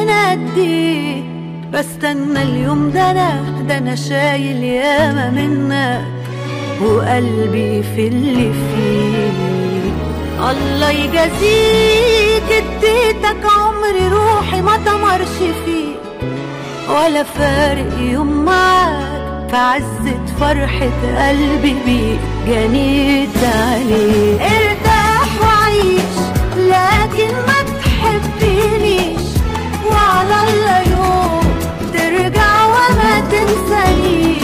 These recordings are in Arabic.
قدي بستنى اليوم ده، انا شايل ياما منك وقلبي في اللي فيه. الله يجازيك، اديتك عمري روحي ما تمرش فيه، ولا فارق يوم معاك في عزة فرحة قلبي بيك جنيت عليه. ارتاح وعيش لكن ما تحبنيش، وعلى الله يوم ترجع وما تنسانيش،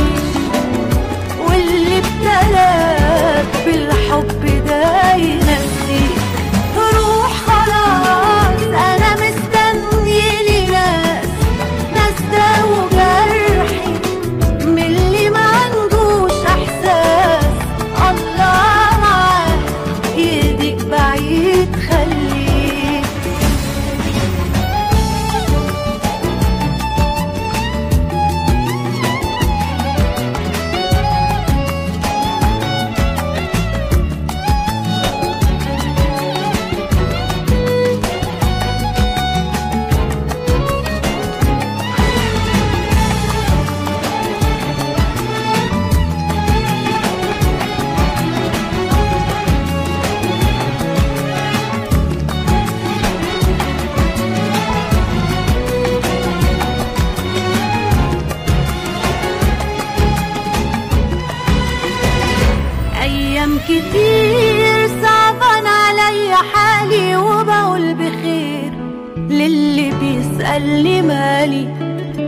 واللي ابتلاك بالحب ده ينسيك. روح خلاص انا مستنيلي ناس داووا جرحي من اللي ما عندوش احساس. الله معاك ايدك بعيد خليك. كتير صعبان عليا حالي، وبقول بخير للي بيسألني مالي.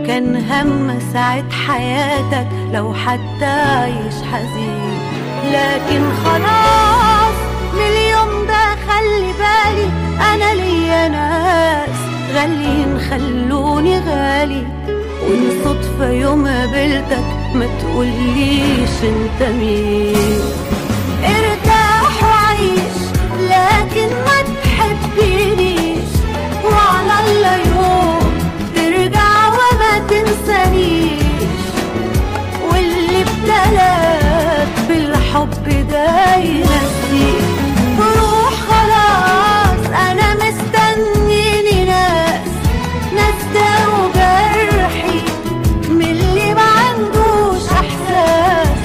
كان هم ساعة حياتك لو حتى عايش حزين، لكن خلاص من اليوم ده خلي بالي انا ليا ناس غاليين خلوني غالي. وان صدفة يوم قابلتك ما تقوليش انت مين. ارتاح وعيش لكن ما تحبنيش، وعلى الله يوم ترجع وما تنسانيش، واللي ابتلاك بالحب ده ينسيك. روح خلاص انا مستنيني ناس داووا جرحي من اللي ما عندوش احساس.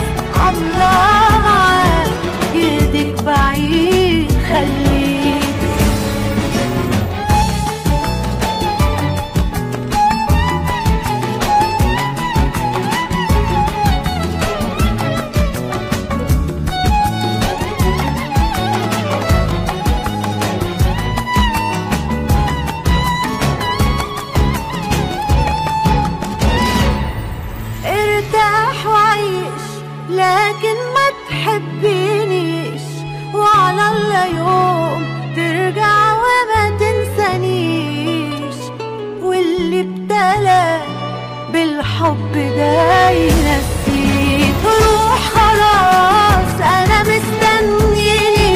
الله معاك ايدك بعيد خليك. ارتاح وعيش لكن ما تحبنيش، وعلى الله يوم ترجع وما تنسانيش، واللي ابتلاك بالحب ده ينسيك. روح خلاص انا مستنيلي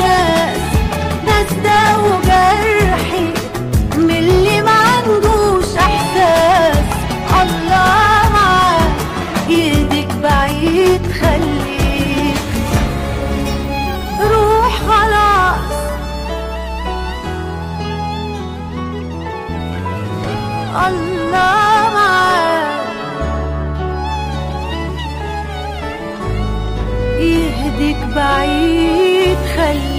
ناس داووا جرحي من اللي ما عندوش احساس. الله معاك ايدك بعيد خليك. روح خلاص الله معاك يهديك بعيد خليك.